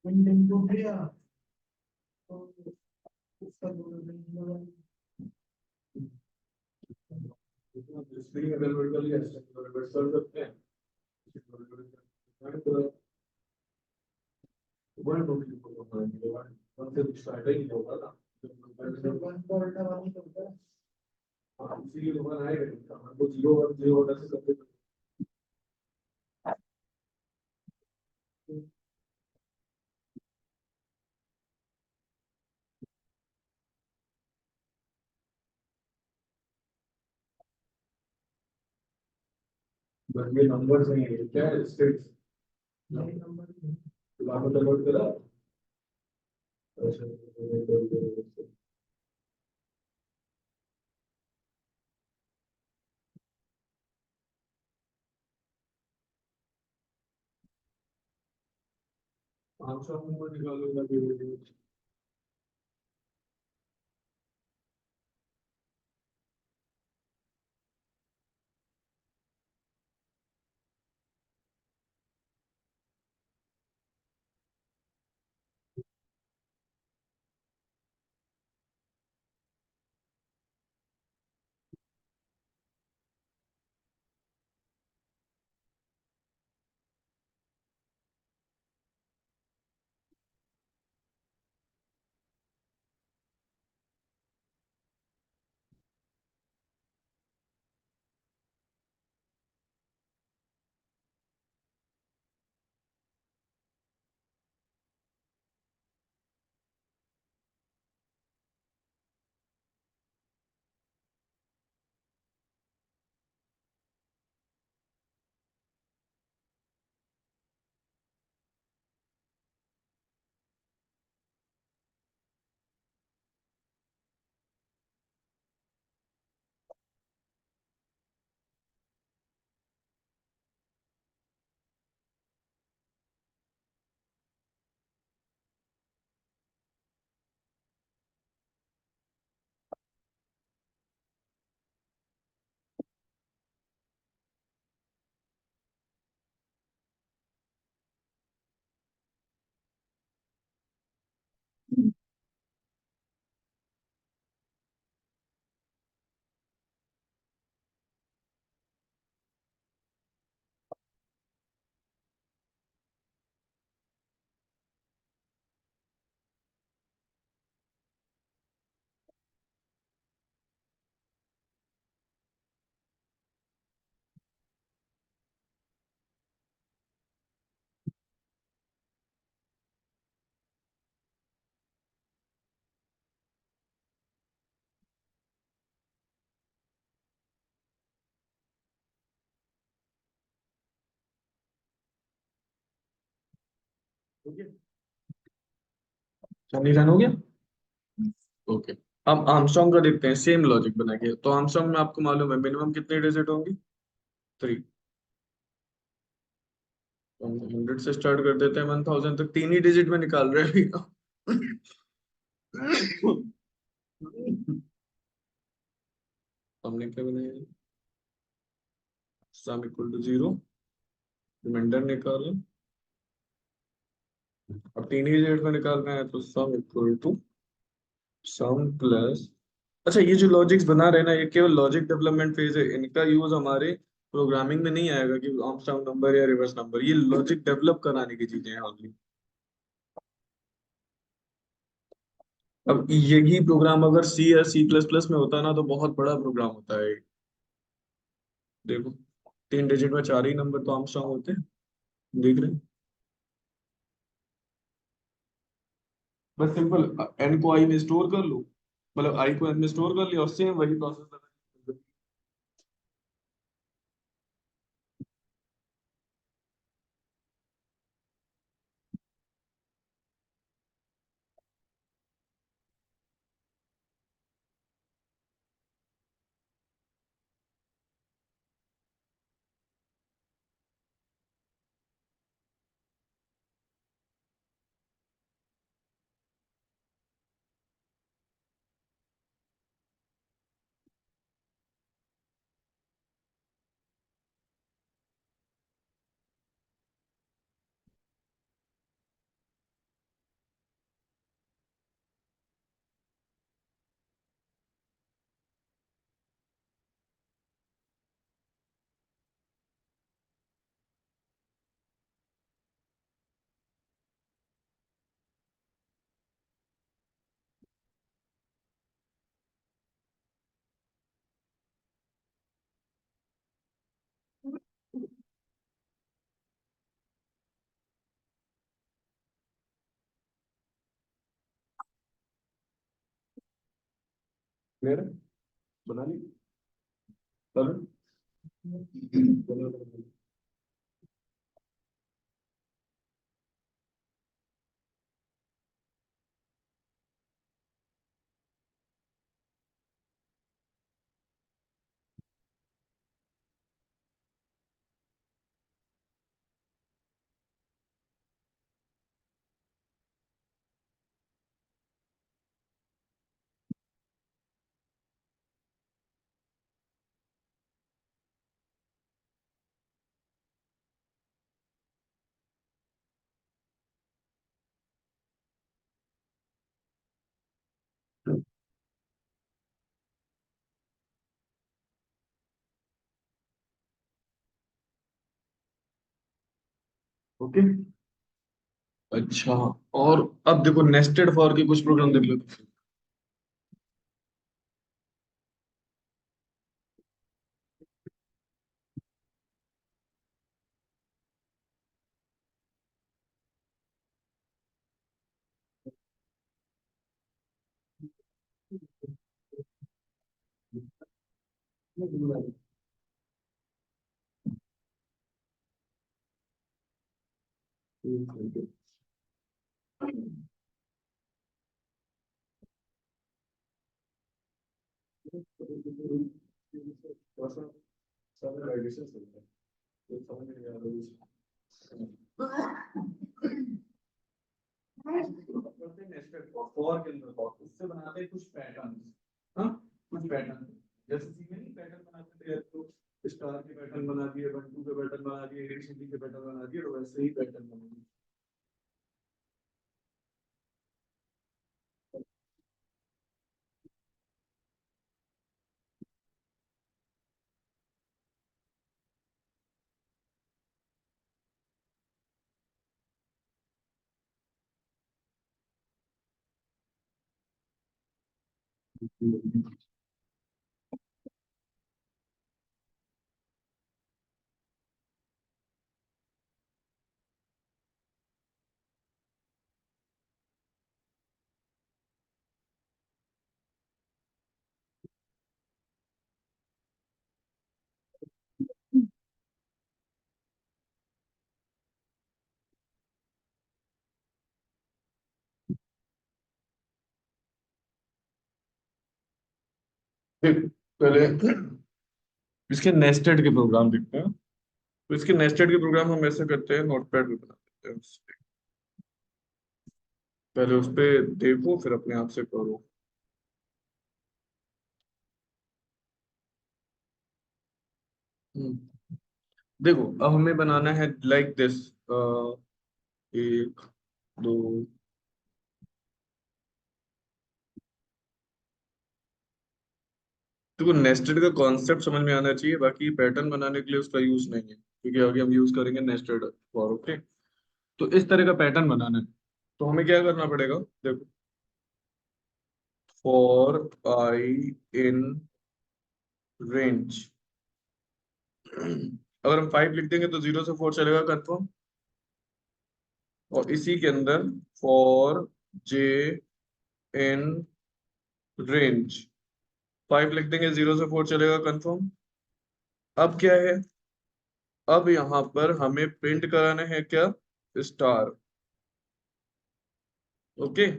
पेंडिंग हो गया तो उसका स्क्रीन अगर लोड कर लिया तो रिवर्स कर सकते हैं। वन टू वन से स्टार्ट ही नहीं होगा ना। वन का उल्टा वाली करता है। हाँ, इसीलिए तो वन आएगा नहीं, हमको जीरो वन जीरो वन से करते बट ये नंबर्स नहीं है, क्या है स्टेट्स। ये नंबर वहां पर लोड करा। अच्छा, 500 नंबर निकालूंगा। सनी रन हो गया। ओके। अब आर्मस्ट्रॉन्ग का देखते हैं, सेम लॉजिक बना के। तो आर्मस्ट्रॉन्ग में आपको मालूम है मिनिमम कितने डिजिट होंगी? 3। 100 से स्टार्ट कर देते हैं, 1000 तक 3 ही डिजिट में निकाल रहे हैं अभी। हमने क्या बनाया? सम इक्वल टू 0, रिमाइंडर निकालो। अब 3 ही डिजिट में निकाल रहे हैं, तो sum equal to sum plus. अच्छा, ये जो लॉजिक्स बना रहे हैं ना, ये केवल लॉजिक डेवलपमेंट फेज है, इनका यूज हमारे प्रोग्रामिंग में नहीं आएगा कि आर्मस्ट्रांग नंबर या रिवर्स नंबर। ये लॉजिक डेवलप कराने की चीजें हैं only। अब यही प्रोग्राम अगर सी या सी प्लस प्लस में होता ना, तो बहुत बड़ा प्रोग्राम होता है ये। देखो, 3 डिजिट में 4 ही नंबर तो आर्मस्ट्रांग होते हैं। देख रहे हैं? बस सिंपल, एन को आई में स्टोर कर लो, मतलब आई को एन में स्टोर कर लिया, और सेम वही प्रोसेस। क्लियर है? बना ली? चलो। ओके। अच्छा, और अब देखो नेस्टेड फॉर के कुछ प्रोग्राम देख लो। फॉर के अंदर फॉर उससे बनाते हैं कुछ पैटर्न। हाँ, कुछ पैटर्न, जैसे सी में नहीं पैटर्न बनाते थे, तो स्टार के पैटर्न बना दिए, 1 2 के पैटर्न बना दिए, एबीसीडी के पैटर्न बना दिए, और वैसे ही पैटर्न बना दिए। देख, पहले इसके नेस्टेड के प्रोग्राम देखते हैं। तो इसके नेस्टेड के प्रोग्राम हम ऐसे करते हैं, नोटपैड पे बना देते हैं। पहले उस पे देखो, फिर अपने आप से करो। देखो, अब हमें बनाना है लाइक दिस। एक, दो। देखो, नेस्टेड का कॉन्सेप्ट समझ में आना चाहिए, बाकी पैटर्न बनाने के लिए उसका यूज नहीं है, क्योंकि आगे हम यूज करेंगे नेस्टेड फॉर। ओके, तो इस तरह का पैटर्न बनाना है। तो हमें क्या करना पड़ेगा, देखो, फॉर आई इन रेंज। अगर हम 5 लिख देंगे तो 0 से 4 चलेगा कंफर्म। और इसी के अंदर फॉर जे इन रेंज 5 लिख देंगे, 0 से 4 चलेगा कंफर्म। अब क्या है, अब यहाँ पर हमें प्रिंट कराना है क्या, स्टार। ओके,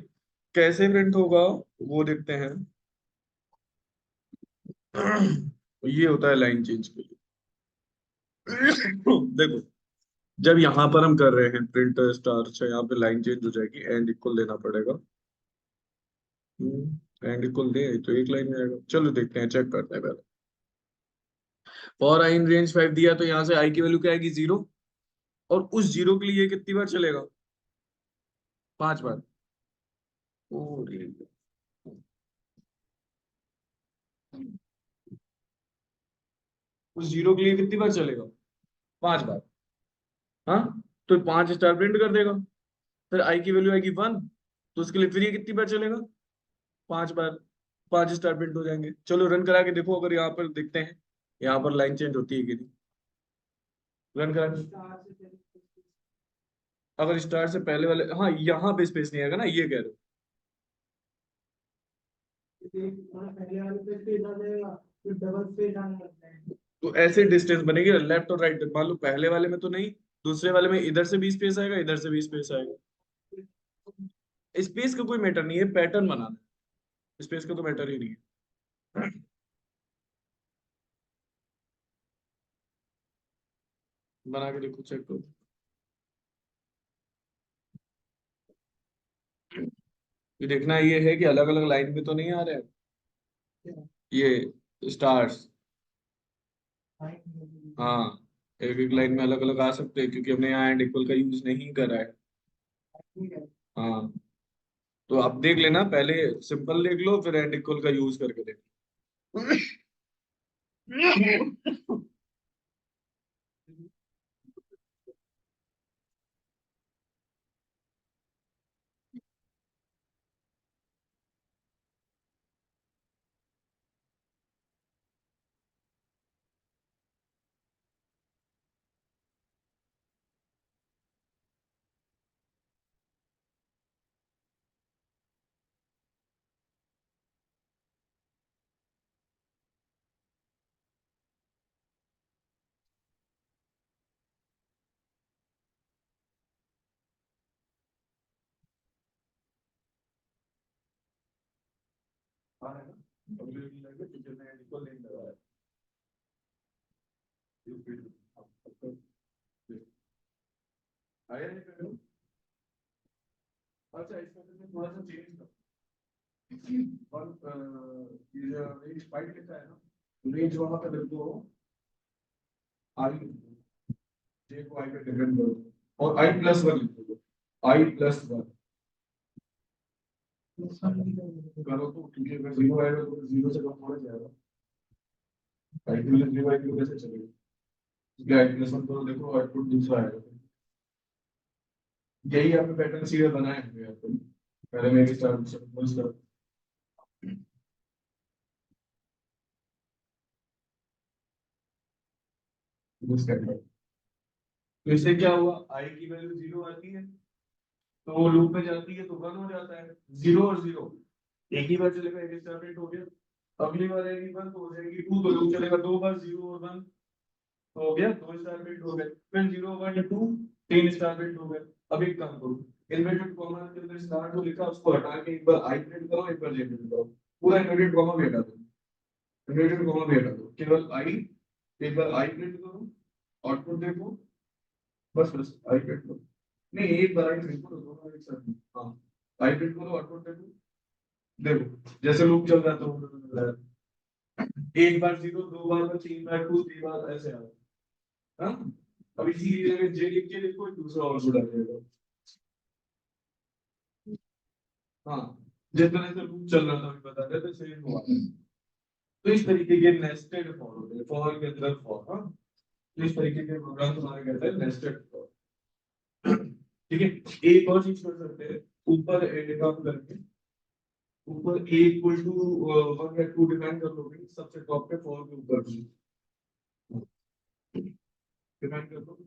कैसे प्रिंट होगा वो देखते हैं। ये होता है लाइन चेंज के लिए। देखो, जब यहाँ पर हम कर रहे हैं प्रिंट स्टार, अच्छा यहाँ पे लाइन चेंज हो जाएगी, एंड इक्वल देना पड़ेगा। एंड इक्वल दे तो एक लाइन में आएगा। चलो देखते हैं, चेक करते हैं पहले। फॉर आई इन रेंज 5 दिया, तो यहाँ से आई की वैल्यू क्या आएगी, 0। और उस 0 के लिए कितनी बार चलेगा, 5 बार। ओ रे, उस 0 के लिए कितनी बार चलेगा, 5 बार। हाँ, तो 5 स्टार प्रिंट कर देगा। फिर आई की वैल्यू आएगी 1, तो उसके लिए फिर ये कितनी बार चलेगा, 5 बार। 5 स्टार प्रिंट हो जाएंगे। चलो रन करा के देखो, अगर यहाँ पर देखते हैं यहाँ पर लाइन चेंज होती है कि नहीं। रन करा के, अगर स्टार से पहले वाले, हाँ यहाँ पे स्पेस नहीं आएगा ना, ये कह रहे हो। पहले वाले पे स्पेस आ जाएगा, फिर डबल स्पेस आने लगता है। तो ऐसे डिस्टेंस बनेगी लेफ्ट और राइट। मान लो पहले वाले में तो नहीं, दूसरे वाले में इधर से भी स्पेस आएगा, इधर से भी स्पेस आएगा। स्पेस का कोई मैटर नहीं है, पैटर्न बनाना है, स्पेस का तो मैटर ही नहीं है। बना के देखो, चेक करो। ये देखना ये है कि अलग अलग लाइन में तो नहीं आ रहे हैं ये स्टार्स। हाँ, एक एक लाइन में अलग अलग आ सकते हैं, क्योंकि हमने यहाँ एंड इक्वल का यूज नहीं करा है। हाँ, तो आप देख लेना, पहले सिंपल देख लो, फिर एंड इक्वल का यूज करके देख लो। हाँ, है ना, अब ये नहीं लगे, टीचर ने एंड इक्वल नहीं लगाया। आया नहीं पहले? अच्छा, इसमें तुमने थोड़ा सा चेंज कर, और ये रेंज 5 लिखा है ना, रेंज वहां पे लिख दो आई, जे को आई पे डिफरेंट कर दो, और आई प्लस 1 लिख दो, आई प्लस 1 करो। तो क्योंकि अगर 0 आएगा तो 0 से कम थोड़ा जाएगा। आई प्लस 0 आई तो कैसे चलेगा, क्योंकि आई प्लस 1 करो, देखो आउटपुट दूसरा आएगा। यही आपने पैटर्न सीधे बनाए होंगे आपको। पहले मेरी स्टार्ट तो इससे क्या हुआ, आई की वैल्यू 0 आती है तो वो लूप में जाती है तो 1 हो जाता है। 0 और 0 एक ही बार चलेगा, एक स्टार प्रिंट हो गया। अगली बार आएगी 1 तो हो जाएगी 2, तो लूप चलेगा 2 बार, 0 और 1 तो हो गया, 2 स्टार प्रिंट हो गए। फिर 0 1 2 3 स्टार प्रिंट हो गए। अब एक काम करो, इन्वर्टेड कॉमा के अंदर स्टार जो लिखा उसको हटा के एक बार आई प्रिंट करो, एक बार जे प्रिंट करो, पूरा इन्वर्टेड कॉमा भी हटा दो। इनवर्टेड कॉमा भी हटा दो, केवल आई, एक बार आई प्रिंट करो, आउटपुट देखो, बस बस आई प्रिंट करो, नहीं एक बार आई प्रिंट करो, दोनों एक साथ नहीं। हाँ, आई प्रिंट करो, आउटपुट देखो, देखो जैसे लूप चल रहा है तो एक बार जीरो, दो बार में, तीन बार टू, तीन बार ऐसे आ रहा है। हाँ, अब इसी की जगह जे लिख के लिखो, दूसरा और जुड़ा जाएगा। हाँ, जिस तरह से लूप चल रहा था अभी बता रहे थे, सेम हुआ। तो इस तरीके के नेस्टेड फॉर होते हैं, फॉर के अंदर फॉर। हाँ, तो इस तरीके के प्रोग्राम तुम्हारे कहते हैं नेस्टेड फॉर। ठीक है, एक और चीज कर सकते हैं, ऊपर एक काम करके, ऊपर ए इक्वल टू 1 या 2 डिफाइन कर लोगे, सबसे टॉप पे फॉर के ऊपर डिफाइन कर दो।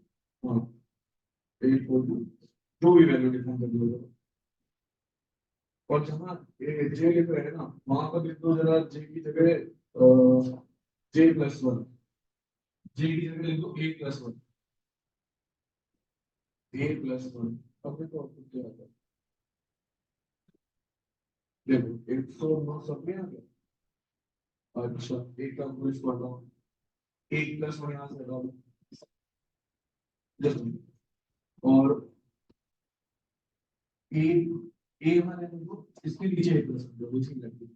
हाँ, ए इक्वल टू जो भी वैल्यू डिफाइन कर लोगे, और जहाँ जे लिख रहे हैं ना, वहां पर लिख दो जरा जे की जगह J+1, जे की जगह लिख दो A+1, A+1। अब देखो आपको क्या आता है, देखो 109 सब में आ गया। अच्छा, एक का पुरुष पढ़ा, 1+1 यहाँ से हटाओ, जस्ट, और ए, ए वाले को इसके नीचे 1+1 दो, इसी लाइन पे,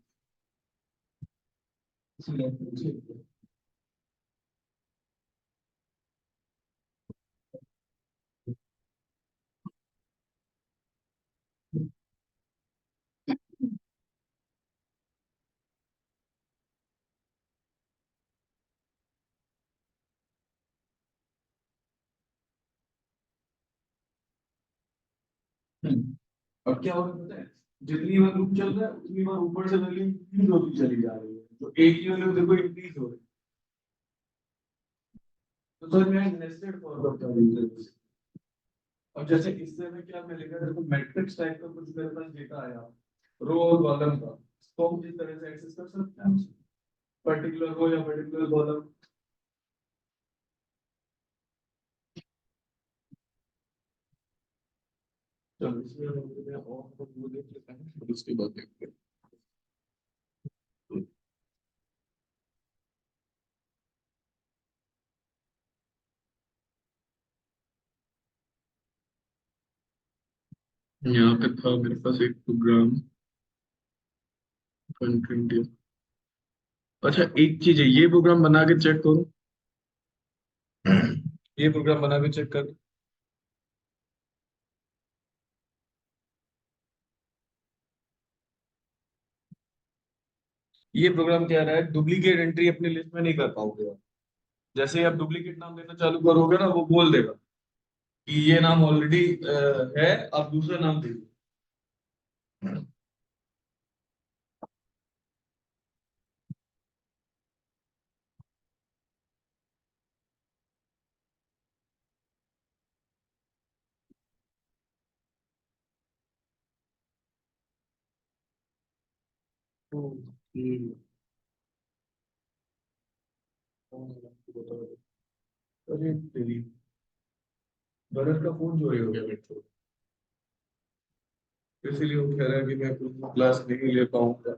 इसी लाइन पे नीचे 1+1। अब क्या हो रहा है पता है, जितनी बार लूप चल रहा है उतनी बार ऊपर से वैल्यू इंक्रीज होती चली जा रही है, तो एक ही वैल्यू देखो इंक्रीज हो रही है। तो सर मैं नेस्टेड फॉरवर्ड कर देते हैं। अब जैसे इससे में क्या मिलेगा, देखो मैट्रिक्स टाइप का कुछ मेरे पास डेटा आया, रो और कॉलम का, तो हम इस तरह से एक्सेस कर सकते हैं, पर्टिकुलर रो या पर्टिकुलर कॉलम। चलो इसमें मैं और वो देख लेता हूँ, फिर उसके बाद देखते हैं। यहाँ पे था मेरे पास एक प्रोग्राम, 120। अच्छा एक चीज है, ये प्रोग्राम बना के चेक करो, ये प्रोग्राम बना के चेक कर। ये प्रोग्राम क्या रहा है, डुप्लीकेट एंट्री अपनी लिस्ट में नहीं कर पाओगे आप। जैसे ही आप डुप्लीकेट नाम देना चालू करोगे ना, वो बोल देगा कि ये नाम ऑलरेडी है, आप दूसरा नाम दे दो। ओके, अरे तेरी, भरत का फोन चोरी हो गया मेरे को, इसीलिए वो कह रहा है कि मैं क्लास नहीं ले पाऊंगा।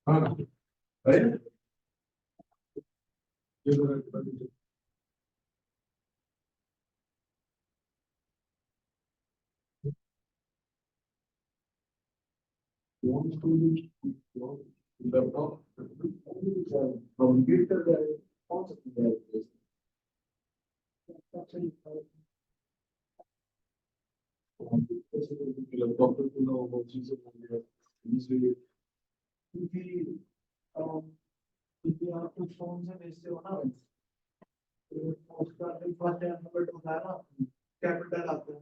हाँ, अरे ये बड़ा wants to laptop कंप्यूटर का कौन सा लैपटॉप पे पूरा वो चीजें बन गया इसलिए क्योंकि क्योंकि आप कुछ फोन से भेजते हो ना, तो उसका फर्स्ट अल्फाबेट होता है ना, कैपिटल आता है,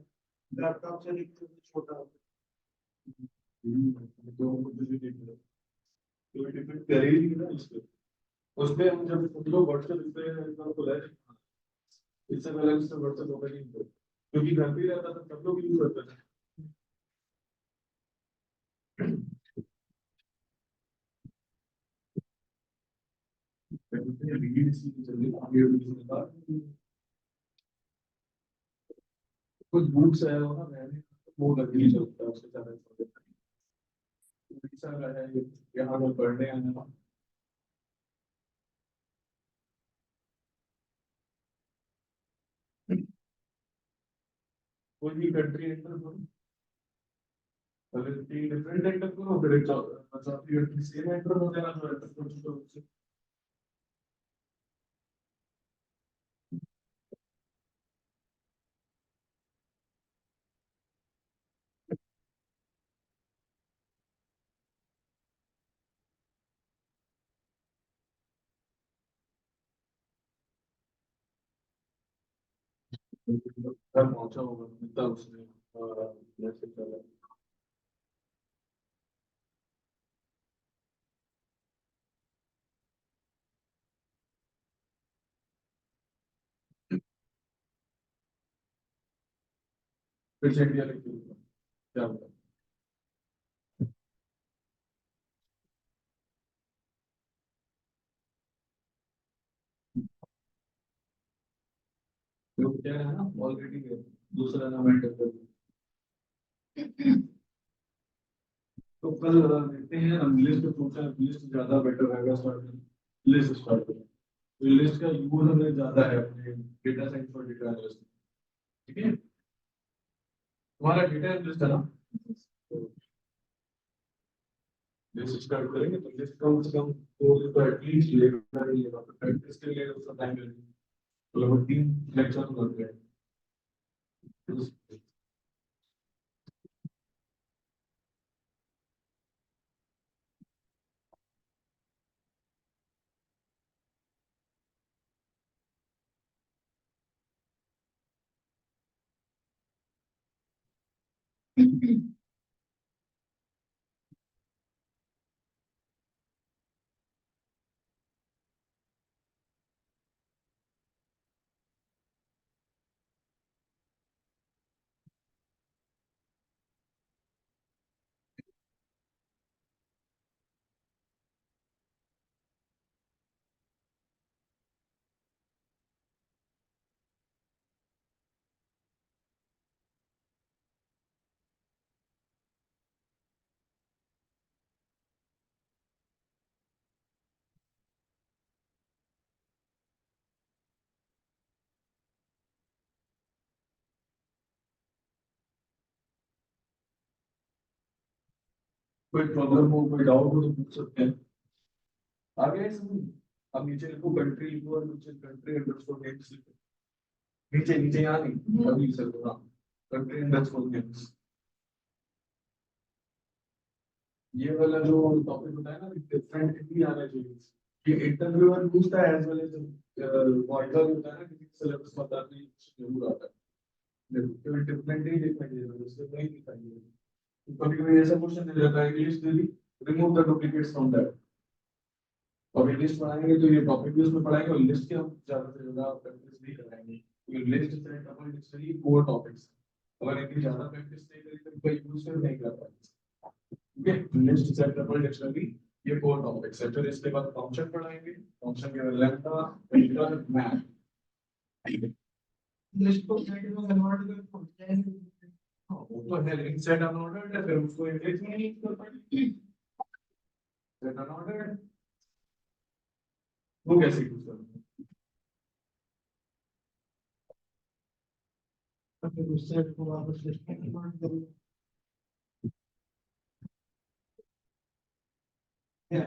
लैपटॉप से लिखते हो तो छोटा होता तो मुझे भी देख लो तो डिपेंड करेगी ना इस पे उस पे हम जब हम लोग व्हाट्सएप इस पे इतना खुला है इससे पहले इससे व्हाट्सएप होगा नहीं तो क्योंकि घर पे रहता था सब लोग यूज करते थे रीड इसलिए चल रही आगे उसने कहा कुछ बुक्स है वो ना मैंने वो लग नहीं चलता उसके साथ ऐसा है यहाँ पर पढ़ने आना कोई भी कंट्री एंटर करो अगर तीन डिफरेंट एंटर करो फिर एक चौथी कंट्री सेम एंटर हो जाना तो एंटर कर चुके हो उससे घर पहुंचा होगा मिलता उसने जैसे चला फिर से इंडिया लेके क्या होगा तो क्या है ना ऑलरेडी दूसरा नाम एंटर कर तो कल देखते हैं हम लिस्ट सोचा लिस्ट ज्यादा बेटर रहेगा स्टार्ट लिस्ट स्टार्ट करें तो लिस्ट का यूज हमें ज्यादा है अपने डेटा साइंस और डेटा एनालिस्ट ठीक है तुम्हारा डेटा एनालिस्ट है ना लिस्ट स्टार्ट करेंगे तो लिस्ट कम से कम तो एटलीस्ट लेगा ही लेगा तो प्रैक्टिस के लिए उसका टाइम लगेगा तो लगभग 3 लेक्चर तो लग गए कोई प्रॉब्लम हो कोई डाउट हो तो पूछ सकते हैं आगे समझ अब नीचे लिखो कंट्री लिखो और नीचे कंट्री अंडरस्कोर नेम्स लिखो नीचे नीचे यहाँ नहीं अभी सर हाँ कंट्री अंडरस्कोर नेम्स ये वाला जो टॉपिक बताया ना डिफरेंट भी आना चाहिए ये इंटरव्यूअर पूछता है एज वेल एज पॉइंटर होता है ना किसी सिलेबस पता नहीं जरूर आता है केवल डिफरेंट ही लिखना चाहिए उससे नहीं दिखाई कभी कभी ऐसा क्वेश्चन दे जाता है English they the remove the duplicates from that और इंग्लिश पढ़ाएंगे तो ये टॉपिक भी उसमें पढ़ाएंगे और लिस्ट के हम ज्यादा से ज्यादा प्रैक्टिस नहीं कराएंगे तो लिस्ट से डबल डिक्शनरी फोर टॉपिक्स अगर इनकी ज्यादा प्रैक्टिस नहीं करी तो कोई यूज नहीं कर पाएंगे ठीक है लिस्ट से डबल डिक्शनरी ये फोर टॉपिक्स है फिर इसके बाद फंक्शन पढ़ाएंगे फंक्शन के बाद लैम्डा फिल्टर मैथ लिस्ट को सेट में कन्वर्ट करके वो तो है लेकिन सेट अनऑर्डर्ड है फिर उसको इंडेक्स में नहीं कर पाएंगे सेट अनऑर्डर्ड वो कैसे यूज करेंगे तो फिर उस सेट को वापस लिस्ट में कन्वर्ट करूँ क्या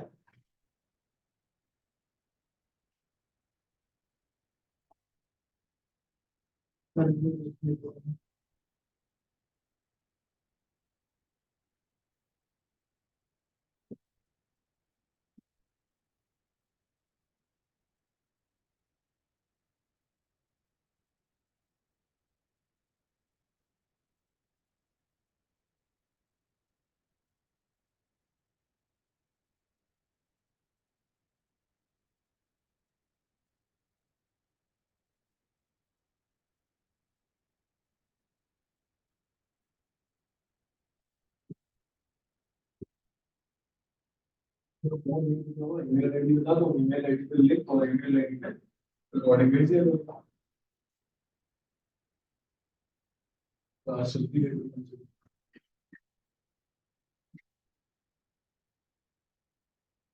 कर ईमेल आईडी बता दो ईमेल आईडी पे लिंक और ईमेल आईडी पे रिकॉर्डिंग भेज दिया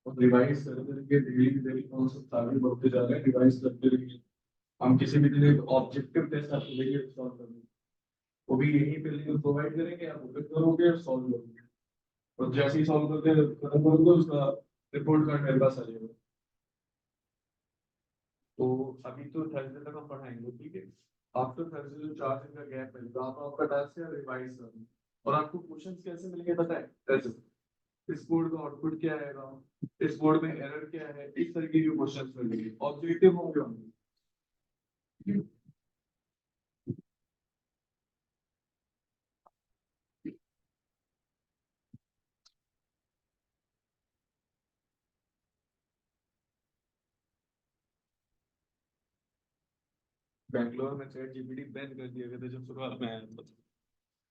और रिवाइज करते रहिए डेली डेली कॉन्सेप्ट आगे बढ़ते जा रहे हैं रिवाइज करते रहिए हम किसी भी दिन एक ऑब्जेक्टिव टेस्ट आपको देंगे सॉल्व करने वो भी यहीं पे लिंक प्रोवाइड करेंगे आप ओपन करोगे और सॉल्व करोगे और जैसे ही सॉल्व करके खत्म करोगे उसका रिपोर्ट कार्ड मेरे पास आ जाएगा तो अभी तो थर्सडे तक हम पढ़ाएंगे ठीक है आफ्टर थर्सडे जो 4 दिन का गैप है तो आपका टास्क है रिवाइज करना और आपको क्वेश्चंस कैसे मिलेंगे पता है कैसे इस बोर्ड का आउटपुट क्या आएगा इस बोर्ड में एरर क्या है इस तरीके के क्वेश्चंस मिलेंगे ऑब्जेक्टिव होंगे बैंगलोर में चैट जीपीटी बैन कर दिया गया था जब शुरुआत में आया था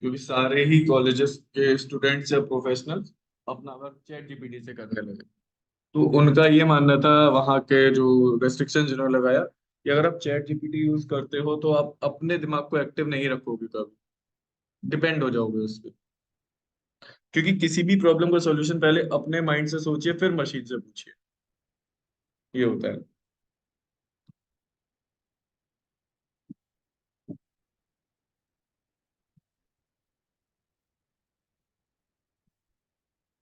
क्योंकि सारे ही कॉलेजेस के स्टूडेंट्स या प्रोफेशनल्स अपना वर्क चैट जीपीटी से करने लगे तो उनका ये मानना था वहाँ के जो रेस्ट्रिक्शन जिन्होंने लगाया कि अगर आप चैट जीपीटी यूज करते हो तो आप अपने दिमाग को एक्टिव नहीं रखोगे कभी डिपेंड हो जाओगे उस पर क्योंकि किसी भी प्रॉब्लम का सॉल्यूशन पहले अपने माइंड से सोचिए फिर मशीन से पूछिए ये होता है